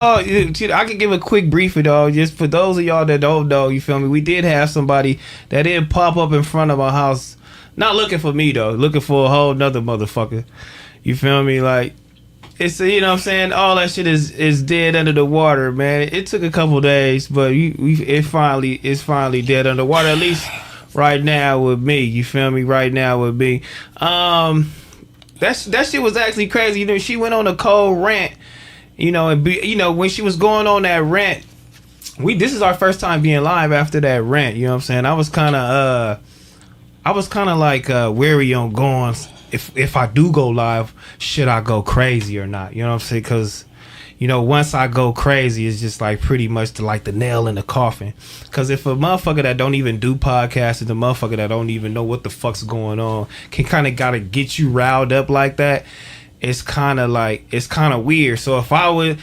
Oh, I can give a quick briefing, though, just for those of y'all that don't know. You feel me? We did have somebody that did pop up in front of our house, not looking for me though, looking for a whole nother motherfucker. You feel me? Like it's you know what I'm saying. All that shit is dead under the water, man. It took a couple days, but it's finally dead under water. At least right now with me. You feel me? Right now with me. That shit was actually crazy. You know, she went on a cold rant. You know, when she was going on that rant, this is our first time being live after that rant. You know what I'm saying? I was kind of like wary on going. If I do go live, should I go crazy or not? You know what I'm saying? Because once I go crazy, it's just like pretty much like the nail in the coffin. Because if a motherfucker that don't even do podcasts and the motherfucker that don't even know what the fuck's going on can kind of gotta get you riled up like that, it's kind of weird. So if I would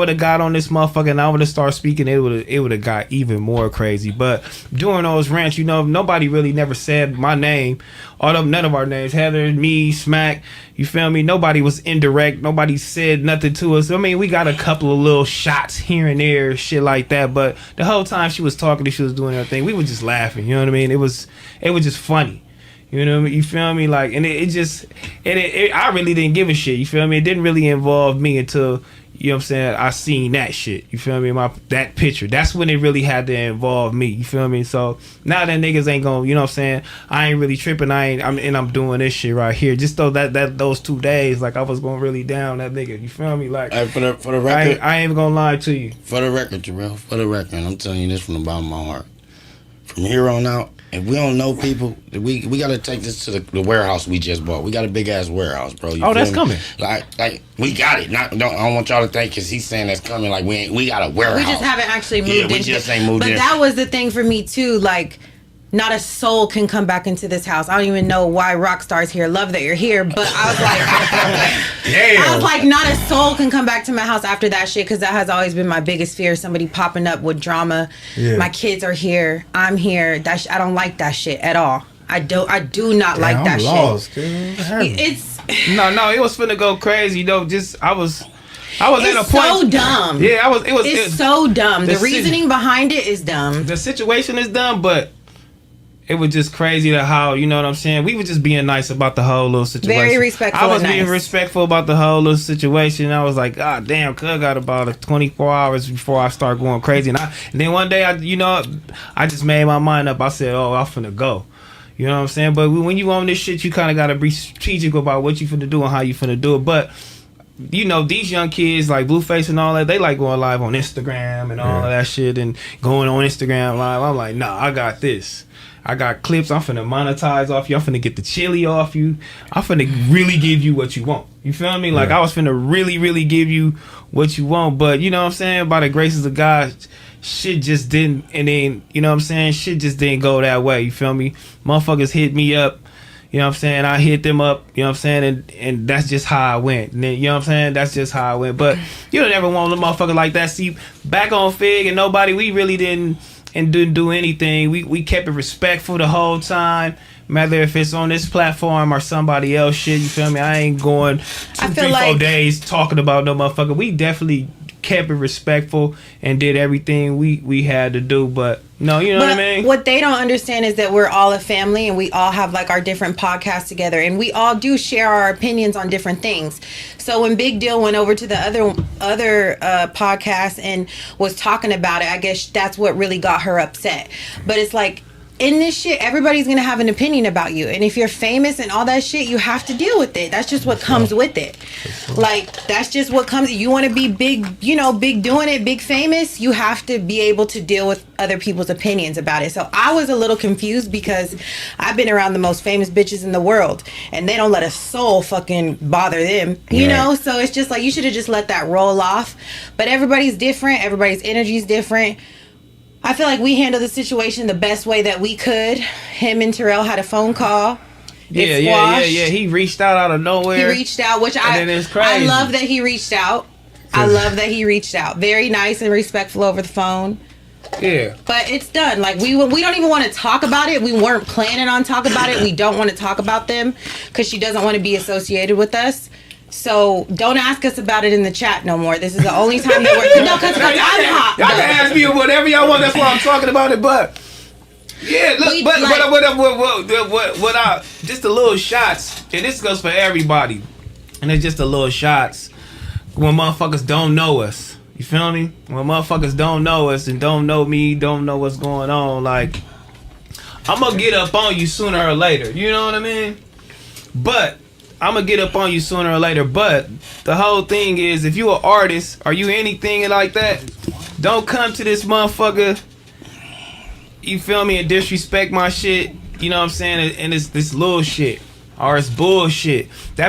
have got on this motherfucker and I would have started speaking, it would have got even more crazy. But during those rants, nobody really never said my name. None of our names, Heather, me, Smack, you feel me? Nobody was indirect. Nobody said nothing to us. I mean, we got a couple of little shots here and there, shit like that. But the whole time she was talking and she was doing her thing, we were just laughing. You know what I mean? It was just funny. You know what I mean? You feel me? Like, and I really didn't give a shit. You feel me? It didn't really involve me until, you know what I'm saying, I seen that shit. You feel me? That picture. That's when it really had to involve me. You feel me? So now that niggas ain't gonna, you know what I'm saying, I ain't really tripping. I'm doing this shit right here. Just though that those 2 days, like I was going really down that nigga. You feel me? Like, hey, for the record, I ain't even gonna lie to you. For the record, Jarrell, for the record, I'm telling you this from the bottom of my heart. From here on out, if we don't know people, we got to take this to the warehouse we just bought. We got a big ass warehouse, bro. That's coming. Like we got it. I don't want y'all to think because he's saying that's coming. Like we got a warehouse. We just haven't actually moved in. We just ain't moved in. But that was the thing for me too. Like, not a soul can come back into this house. I don't even know why Rockstar's here. Love that you're here, but I was like, I was like, not a soul can come back to my house after that shit, because that has always been my biggest fear. Somebody popping up with drama. Yeah. My kids are here. I'm here. I don't like that shit at all. I do not like that lost, shit. It's no, it was finna go crazy though. I was at a point. It's so dumb. Yeah, It's so dumb. The reasoning behind it is dumb. The situation is dumb, but it was just crazy to how, you know what I'm saying? We were just being nice about the whole little situation. Very respectful. I was being respectful about the whole little situation. I was like, God damn, cuz got about 24 hours before I start going crazy. And then one day, I just made my mind up. I said, oh, I'm finna go. You know what I'm saying? But when you own this shit, you kind of got to be strategic about what you finna do and how you finna do it. But these young kids like Blueface and all that, they like going live on Instagram and all of that shit and going on Instagram live. I'm like, nah, I got this. I got clips. I'm finna monetize off you. I'm finna get the chili off you. I'm finna really give you what you want. You feel me? Like, I was finna really, really give you what you want. But, you know what I'm saying? By the graces of God, shit just didn't. And then, you know what I'm saying? Shit just didn't go that way. You feel me? Motherfuckers hit me up. You know what I'm saying? I hit them up. You know what I'm saying? And that's just how I went. And then, you know what I'm saying? That's just how I went. But you don't ever want a motherfucker like that. See, back on Fig and nobody, we really didn't do anything. We kept it respectful the whole time, whether if it's on this platform or somebody else shit. You feel me? I ain't going 4 days talking about no motherfucker. We definitely kept it respectful and did everything we had to do. But no, you know what I mean? What they don't understand is that we're all a family and we all have like our different podcasts together, and we all do share our opinions on different things. So when Big Deal went over to the other podcast and was talking about it, I guess that's what really got her upset. But it's like, in this shit, everybody's gonna have an opinion about you, and if you're famous and all that shit, you have to deal with it. That's just what comes with it. Like, that's just what comes. You want to be big, big doing it, big famous, you have to be able to deal with other people's opinions about it. So I was a little confused because I've been around the most famous bitches in the world, and they don't let a soul fucking bother them, you know. So it's just like, you should have just let that roll off. But everybody's different. Everybody's energy is different. I feel like we handled the situation the best way that we could. Him and Trell had a phone call. Yeah. He reached out of nowhere. He reached out, which I love that he reached out. I love that he reached out. Very nice and respectful over the phone. Yeah. But it's done. Like, we don't even want to talk about it. We weren't planning on talking about it. We don't want to talk about them because she doesn't want to be associated with us. So don't ask us about it in the chat no more. This is the only time that we're no, because I'm hot. Y'all can ask me whatever y'all want. That's why I'm talking about it. But yeah, look, what I just the little shots, and this goes for everybody, and it's just the little shots when motherfuckers don't know us. You feel me? When motherfuckers don't know us and don't know me, don't know what's going on, like I'm gonna get up on you sooner or later. You know what I mean? But I'm gonna get up on you sooner or later. But the whole thing is, if you an artist, are you anything like that? Don't come to this motherfucker, you feel me, and disrespect my shit. You know what I'm saying? And it's this little shit or it's bullshit. That